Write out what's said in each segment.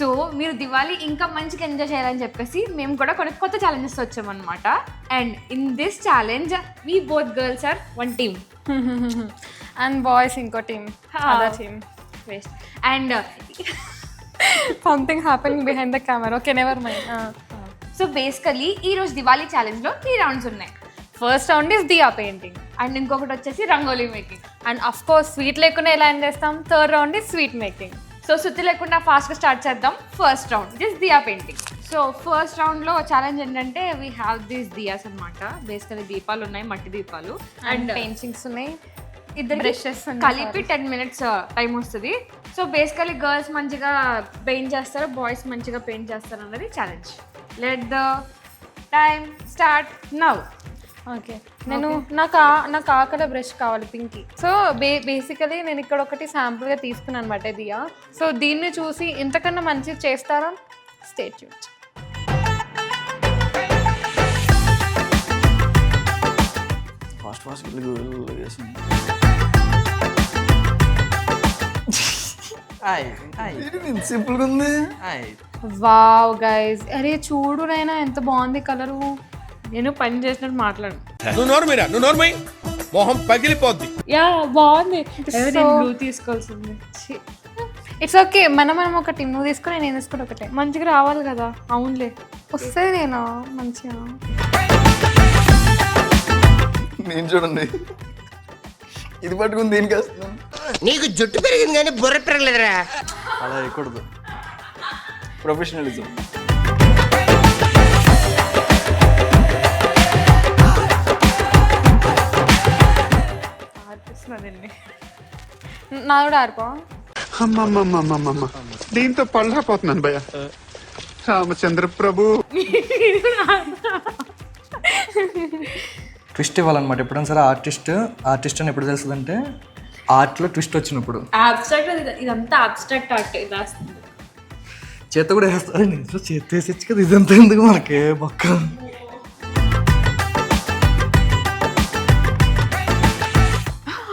So మీరు దివాళీ ఇంకా మంచిగా ఎంజాయ్ చేయాలని చెప్పేసి మేము కూడా కొన్ని కొత్త ఛాలెంజెస్ వచ్చామన్నమాట. And in this challenge we both girls are one team and boys ఇంకో team, other team. And something happening behind the camera. Okay, never mind. So basically ఈరోజు దివాళీ ఛాలెంజ్లో 3 రౌండ్స్ ఉన్నాయి. First round is diya painting and ఇంకొకటి వచ్చేసి rangoli making. And of course sweet లేకుండా ఎలా end చేస్తాం. Third round is sweet making. So సుత్తి లేకుండా ఫాస్ట్గా స్టార్ట్ చేద్దాం. First round this Diya painting. So first రౌండ్లో ఛాలెంజ్ ఏంటంటే వీ హ్యావ్ దీస్ దియాస్ అనమాట. బేసికలీ దీపాలు ఉన్నాయి, మట్టి దీపాలు అండ్ పెయింటింగ్స్ ఉన్నాయి. ఇద్దరు బ్రషెస్ కలిపి 10 minutes టైం వస్తుంది. సో బేసికలీ గర్ల్స్ మంచిగా పెయింట్ చేస్తారు, బాయ్స్ మంచిగా పెయింట్ చేస్తారు అన్నది challenge. Let the time start now. Okay, నాకు ఆ కలర్ బ్రష్ కావాలి, పింకీ. సో బేసికలీ నేను ఇక్కడ ఒకటి శాంపుల్గా తీసుకున్నాను అనమాట దియా. సో దీన్ని చూసి ఇంతకన్నా మంచిది చేస్తారా? Stay tuned. సింపుల్గా ఉంది. వావ్ గైస్, అరే చూడు నైనా ఎంత బాగుంది కలరు. నేను పని చేసినట్టు మాట్లాడు. మొహం పగిలిపోద్ది. యా బాగుంది. బ్లూ తీసుకోవాల్సింది. ఇట్స్ ఓకే, మనం ఒకటి నువ్వు తీసుకుని నేను తీసుకుని ఒకటే. మంచిగా రావాలి కదా. అవునులే, వస్తుంది నేను మంచిగా. నేను చూడండి ఇది పట్టుకుని దీనికి వేస్తున్నాను. నీకు జుట్టు పెరిగింది కానీ బుర్ర పెరగలేదురా. అలా వేయకూడదు, ప్రొఫెషనలిజం. నా కూడా ఆరిపో. అమ్మమ్మమ్మమ్మమ్మ, దీంతో పళ్ళపోతున్నాను భయ. రామచంద్ర ప్రభు ట్విస్ట్ ఇవ్వాలన్నమాట. ఎప్పుడైనా సరే ఆర్టిస్ట్ అని ఎప్పుడు తెలుస్తుంది అంటే ఆర్ట్లో ట్విస్ట్ వచ్చినప్పుడు. అబ్స్ట్రాక్ట్, ఇదంతా అబ్స్ట్రాక్ట్ ఆర్ట్ రాస్తుంది. చేత కూడా వేస్తారు. నేను చేత వేసొచ్చు కదా, ఇదంతా ఎందుకు మనకి బొక్క.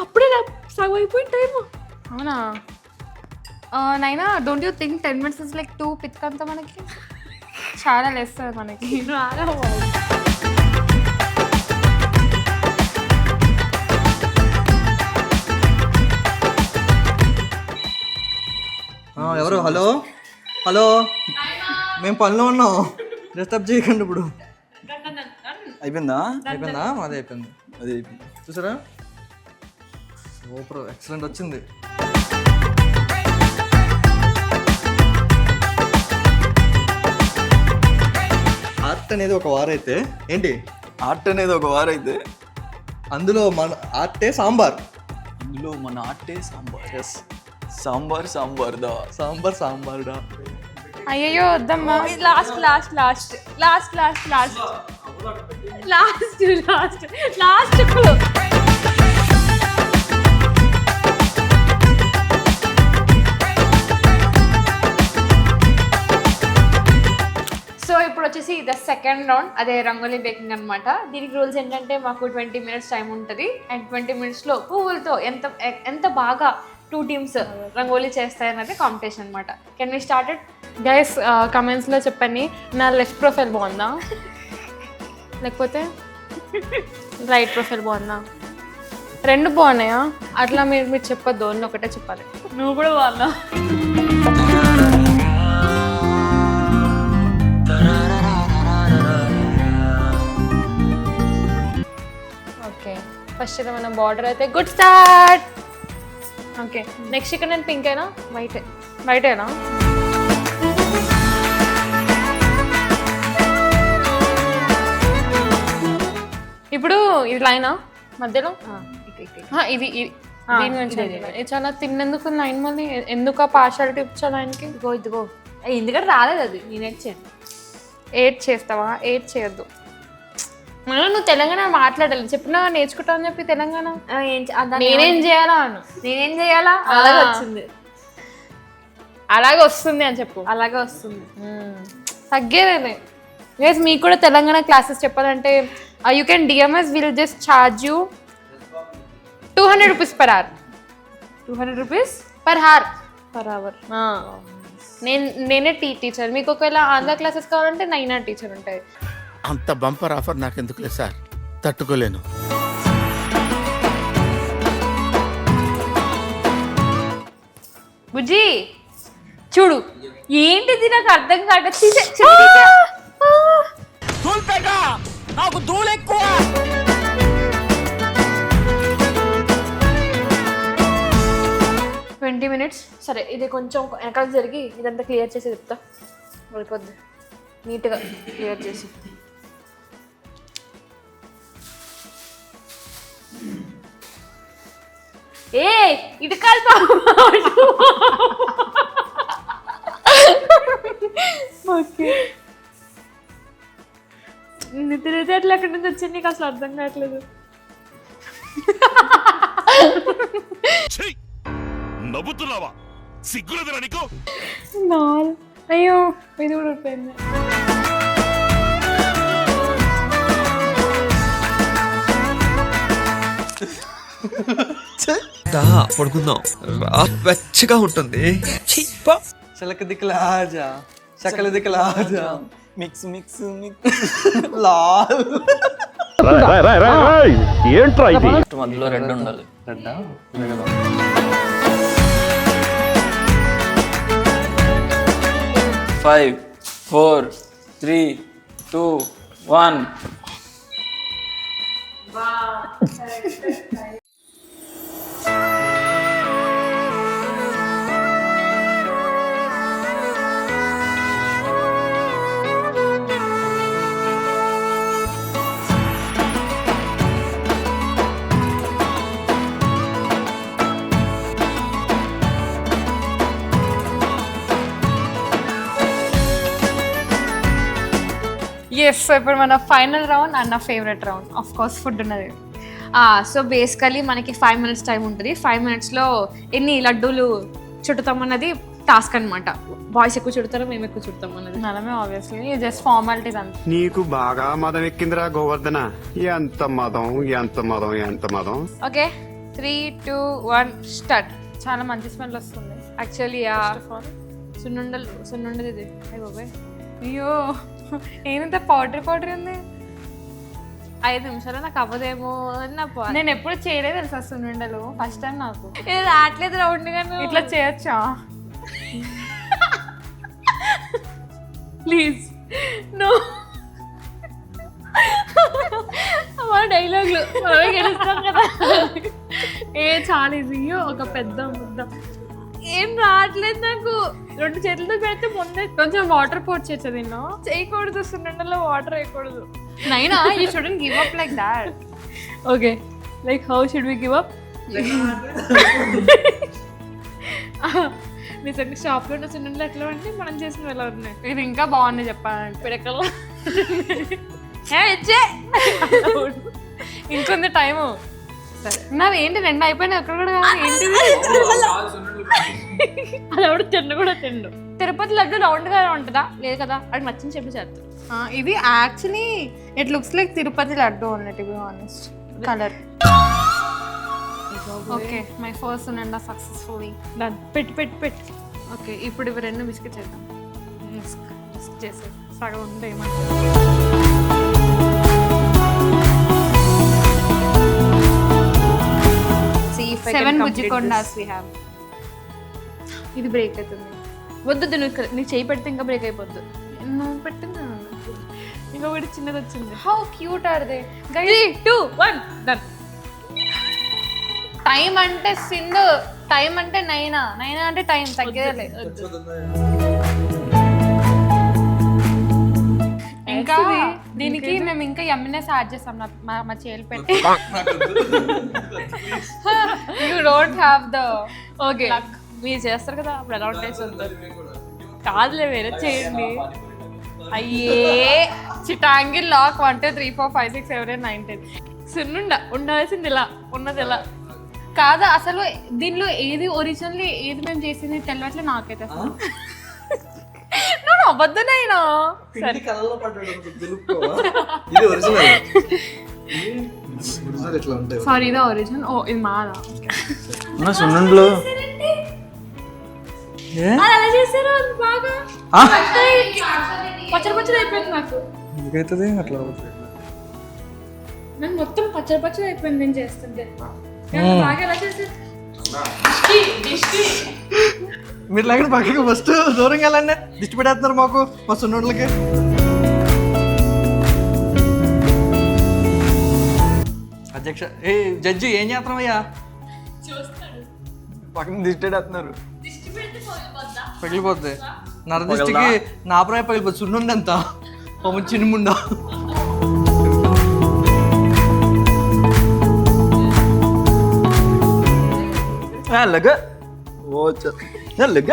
అప్పుడే సగం అయిపోయిన టైము. అవునా Naina, don't you think 10 minutes is like 2 pick మనకి చాలా లేస్తుంది మనకి. ఎవరు? హలో హలో, మేము పనిలో ఉన్నాం, డిస్టర్బ్ చేయకండి. ఇప్పుడు అయిపోయిందా? అదే అయిపోయింది. అది అయిపోయింది. చూసారా, సూపర్, ఎక్సలెంట్ వచ్చింది. ఆర్ట్ అనేది ఒక వారైతే ఏంటి? ఆర్ట్ అనేది ఒక వారైతే అందులో మన ఆర్టే సాంబార్. అందులో మన ఆర్టే సాంబార్. ఎస్, సాంబార్ దా. సాంబార్ డా. అయ్యో వద్దమ్మా. Last last last last last last last last last so ఇప్పుడు వచ్చేసి ద సెకండ్ రౌండ్, అదే రంగోలీ బేకింగ్ అనమాట. దీనికి రూల్స్ ఏంటంటే మాకు 20 minutes టైం ఉంటుంది. అండ్ 20 minutesలో పువ్వులతో ఎంత బాగా 2 teams రంగోలీ చేస్తాయన్నది కాంపిటీషన్ అనమాట. Can we start it? Guys కమెంట్స్లో చెప్పండి, నా లెఫ్ట్ ప్రొఫైల్ బాగుందా లేకపోతే రైట్ ప్రొఫైల్ బాగుందా? 2 బాగున్నాయా? అట్లా మీరు చెప్పొద్దు, ఒకటే చెప్పాలి. నువ్వు కూడా బాగున్నా. ఓకే, ఫస్ట్ ఇది మన బార్డర్ అయితే గుడ్ స్టార్ట్. ఓకే, నెక్స్ట్ ఇక్కడ నేను పింక్ అయినా వైటేనా? ఇప్పుడు ఇది లైనా మధ్యలో? ఇది దీని గురించి ఇది చాలా తిన్నందుకు లైన్, మళ్ళీ ఎందుకు ఆ పార్షాలిటీ ఇచ్చాను ఆయనకి? ఇదిగో ఎందుకంటే రాలేదు, అది నేను వచ్చాను. 8 చేస్తావా? 8 చేయొద్దు. మళ్ళీ నువ్వు తెలంగాణ మాట్లాడాలి. చెప్పినా నేర్చుకుంటావు అని చెప్పి తెలంగాణ. నేనేం చేయాలా అను. నేనేం చేయాలా? అలాగే వచ్చింది. అలాగే వస్తుంది అని చెప్పు. అలాగే వస్తుంది. తగ్గేదే. గైస్ మీకు కూడా తెలంగాణ క్లాసెస్ చెప్పాలంటే you can DMs will just charge you 200 rupees per hour. 200 rupees per hour. per hour. నేనే టీచర్. మీకు ఒకవేళ ఆంధ్ర క్లాసెస్ కావాలంటే నైనా టీచర్ ఉంటుంది. అంత బంపర్ ఆఫర్ నాకు ఎందుకులే సార్, తట్టుకోలేను. బుజ్జి చూడు, ఏంటిది నాకు అర్థం కావట్లేదు. నాకు ధూళి ఎక్కువ. 20 minutes. సరే, ఇది కొంచెం వెనకాల జరిగి ఇదంతా క్లియర్ చేసి చెప్తా. వెళ్ళిపోద్ది నీట్గా క్లియర్ చేసి. ఏ ఇటు కాదు ఓకే. నిద్ర అట్లా ఎక్కడి నుంచి వచ్చింది నీకు అసలు అర్థం కావట్లేదు. నవ్వుతున్నావా? సిగ్గులేదురా నీకు? అయ్యో ఇది కూడా అయిపోయింది. పడుకుందాం, వెచ్చగా ఉంటుంది. చలక దిక్కులాజా, చక్కల దిక్కులాజా, మిక్స్ మిక్స్ మిక్స్ లాల్. ఏంట్రా ఇది? మధ్యలో రెడ్ ఉండాలి. రెడ్డా? 5 4 3 2 1. ఎస్, సో ఇప్పుడు మన ఫైనల్ రౌండ్ అండ్ నా favourite round of course food ఉన్నది. సో బేసికలీ మనకి 5 minutes టైం ఉంటుంది. 5 minutesలో ఎన్ని లడ్డూలు చుట్టుతామన్నది టాస్క్ అనమాట. బాయ్స్ ఎక్కువ చుడతారు, మేము ఎక్కువ చుడతాం అన్నది. మనమే ఆబ్వియస్లీ జస్ట్ ఫార్మాలిటీస్ అంతే. నీకు బాగా మదం ఎక్కిందిరా గోవర్ధన. ఎంత మదం, ఎంత మదం, ఎంత మదం. Okay, 3 2 1 start. చాలా మంచి స్మెల్ వస్తుంది. యాక్చువల్లీ సున్నుండది ఇది. అయ్య బాబాయ్, అయ్యో ఏంటంటే పౌడర్ ఉంది. 5 నిమిషాలు నాకు అవ్వదేమో అని నా నేను ఎప్పుడు చేయలేదు తెలుసా సున్నుండలు, ఫస్ట్ టైం నాకు. రావట్లేదు రౌండ్ గాను. ఇట్లా చేయొచ్చా? Please no. మా డైలాగులు మనమే గెలుస్తాం కదా. చాలా ఈజీ. ఒక పెద్ద ముద్ద ఏం రావట్లేదు నాకు. 2 చేతులతో పెడితే ముందే కొంచెం వాటర్ పోట్ చేయొచ్చు దీనిలో. చేయకూడదు, సున్నుండలో వాటర్ వేయకూడదు. Naina you shouldn't give up like that. Okay, like how should we give up? నిజంగా షాప్లో ఉన్న సున్నుండలు ఎట్లా ఉంటే మనం చేసిన ఎలా ఉన్నాయి. ఇది ఇంకా బాగుంది చెప్పాలంటే. పిడకల్లో ఇంకొంది టైము. సరే, నావి ఏంటి 2 అయిపోయినాయి, ఒక్కడ కూడా కాదు. ఏంటిది? అది ఎవడు తిండు కూడా తిండు. తిరుపతి లడ్డు రౌండ్గా ఉంటుందా? లేదు కదా, అది నచ్చిన చెప్పి చేస్తారు. ఇది actually it looks like Tirupati laddu అన్నట్టు, to be honest. Colour. Okay, my first సున్నుండ సక్సెస్ఫుల్లీ డన్. పెట్టి ఓకే, ఇప్పుడు ఇవి 2 బిస్కెట్ చేద్దాం. బిస్కెట్ చేసే సగం ఉంటే ఏమంటారు. See if I 7 can complete బుజ్జికొండాస్ this. we have. ఇది బ్రేక్ అవుతుంది. వద్దు, నీకు చేయి పెడితే ఇంకా బ్రేక్ అయిపోద్దు. నువ్వు పెట్టింది ఇంకా ఒకటి చిన్నది వచ్చింది. How cute are they. 3 2 1 done. Time అంటే సింధు, టైం అంటే నైనా అంటే టైం తగ్గేదే. ఇంకా దీనికి మేము ఇంకా యమ్మినెస్ యాడ్ చేస్తాం. మా చేలు పెట్టి. You don't have the. Okay, మీరు చేస్తారు కదా అప్పుడు ఎలా ఉంటాయి చూద్దాం. కాదులే, వేరే చేయండి. అయ్యే చిటాంగిల్ లాక్ 1 2 3 4 5 6 7 8 9 10. సున్నుండ ఉండాల్సింది ఇలా ఉన్నది ఎలా కాదా అసలు దీనిలో ఏది ఒరిజినల్లీ ఏది మేము చేసింది తెలవట్లే నాకైతే అసలు. నేను అబద్ధనైనా. సరే, కళ్ళలో పడ్డాడు తెలుపుకోవా? ఇది ఒరిజినల్. ఒరిజినల్ ఎట్లా ఉంటాయి? సారీ, ఇది ఒరిజినల్. ఓ ఇది మాదా? సున్నుండలు అది ఎలా చేశారు అది బాగా ఆ? పచ్చడి పచ్చడి అయిపోయింది నాకు. ఎందుకైతుంది అట్లా నాకు మొత్తం పచ్చడి పచ్చడి అయిపోయింది నేను చేస్తుంటే. బాగా ఎలా చేశారు? మీరు లాగిన పక్కకి ఫస్ట్ దూరంగా వెళ్ళండి, దిష్టి పెట్టేస్తున్నారు మాకు మా సున్నోళ్ళకి. అధ్యక్ష ఏ జడ్జి ఏం చేస్తున్నావయ్యా? పక్కన దిష్టేస్తున్నారు. పగిలిపోద్ది నరదిష్టికి నా ప్రాయ పగిలిపోద్ది. సున్నుండి ఎంత చిన్నుముండా. లగ ఓ లగ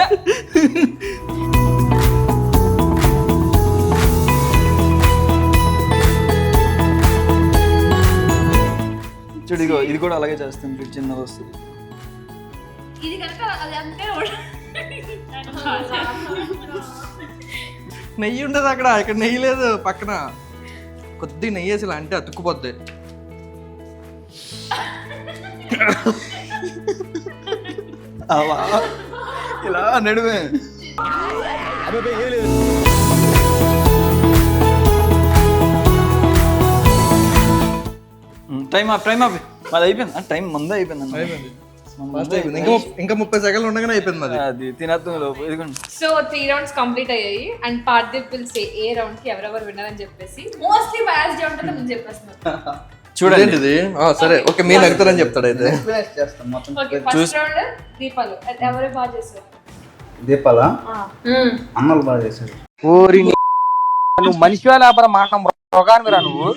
చూడిగో ఇది కూడా అలాగే చేస్తుంది, చిన్నది వస్తుంది. ఇది కనుక అది అంతే నెయ్యి ఉండదు అక్కడ, ఇక్కడ నెయ్యి లేదు పక్కన. కొద్దిగా నెయ్యి వేసి ఇలా అంటే అతుక్కుపోద్ది. ఇలా నడుమే టైం ఆఫ్ మాది అయిపోయింది. టైం ముందే అయిపోయింది. ఇంకా 30 సెకండ్లు ఉండగానే అయిపోయింది మరి. అది తినేద్దాం లోపు. ఇదిగోండి. సో 3 రౌండ్స్ కంప్లీట్ అయ్యాయి and Parthiv will say A round కి ఎవరెవరు విన్నర్ అని చెప్పేసి. మోస్ట్లీ బయాస్డ్ ఉంటుందో నేను చెప్పేస్తున్నాను. చూడండి ఇది సరే ఓకే, మీరు నగ్గుతారని చెప్తాడు అయితే. ఓకే ఫస్ట్ రౌండ్ దీపాలు ఎవరు బాగా చేశారు? దీపాలా అన్నలు బాగా చేశారు. ఓరి నువ్వు మనిషి లేపరా మాట రోగాన్ని రా నువ్వు.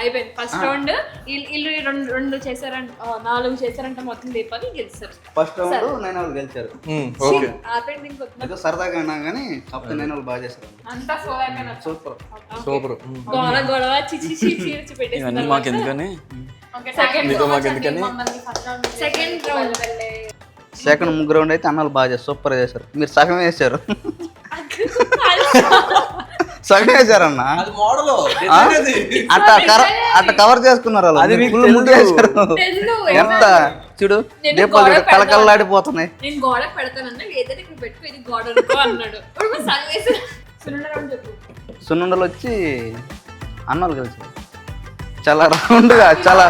అయిపోయింది ఫస్ట్ రౌండ్. ఇల్లు రెండు చేశారంట, 4 చేశారంట మొత్తం దీపాలు గెలిచారు. ఫస్ట్ రౌండ్ 9 వాళ్ళు గెలిచారు. ఓకే ఆపండి ఇంకొక ఏదో సరదాగా అయినా కానీ కాకపోతే 9 వాళ్ళు బాగా చేశారు. అంతా సోదాగా సూపర్ సూపర్. గొడవ చిచి చీచి ఇవన్నీ మాకు ఎందుకని సెకండ్ రౌండ్ సెకండ్ 3 రౌండ్ అయితే అన్నలు బాగా చేశారు, సూపర్ చేశారు. మీరు సగం వేశారు. సగం వేశారన్న, అట్ట కవర్ చేసుకున్నారు వాళ్ళు. అది మీకు ఫుల్ ముందు వేశారు. ఎంత చూడు దీపాలు చూడు కలకల్లాడిపోతున్నాయి. నేను గోడ పెడతానన్నా ఏదైతే ఇక్కడ పెట్టుకో ఇది గోడ అనుకో అన్నాడు. సున్నుండలు వచ్చి అన్నలు కలిసారు. చాలా రౌండ్గా, చాలా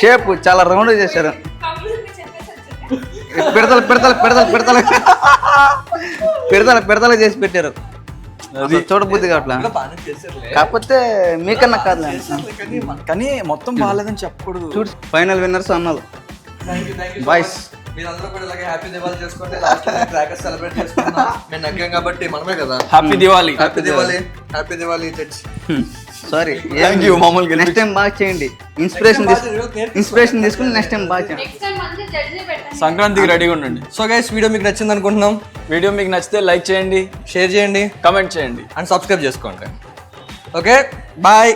షేప్, చాలా రౌండ్ చేశారు. పిడతలు పిడతలు పిడతలు పిడతలు పిడతలు పిడతలు చేసి పెట్టారు. చూడబుద్ధి కావట్లా. కాకపోతే మీకన్నా కాదు కానీ మొత్తం బాగాలేదని చెప్పకూడదు. చూడు ఫైనల్ విన్నర్స్ అన్నలు బాయ్స్. మీరందరూ కూడా ఇలాగే హ్యాపీ దివాళీ చేసుకోండి. లాస్ట్ క్రాకర్స్ సెలబ్రేట్ చేసుకుందాం. మేము నగ్గాం కాబట్టి మనమే కదా. Happy Diwali. Happy Diwali. Happy Diwali judge. Sorry thank you. మామూలుగా నెక్స్ట్ టైం బాగా చేయండి. ఇన్స్పిరేషన్ తీసుకుని నెక్స్ట్ టైం బాగా చేయండి. సంక్రాంతికి రెడీగా ఉండండి. సో గైస్ వీడియో మీకు నచ్చింది అనుకుంటున్నాం. వీడియో మీకు నచ్చితే లైక్ చేయండి, షేర్ చేయండి, కమెంట్ చేయండి అండ్ సబ్స్క్రైబ్ చేసుకోండి. Okay bye.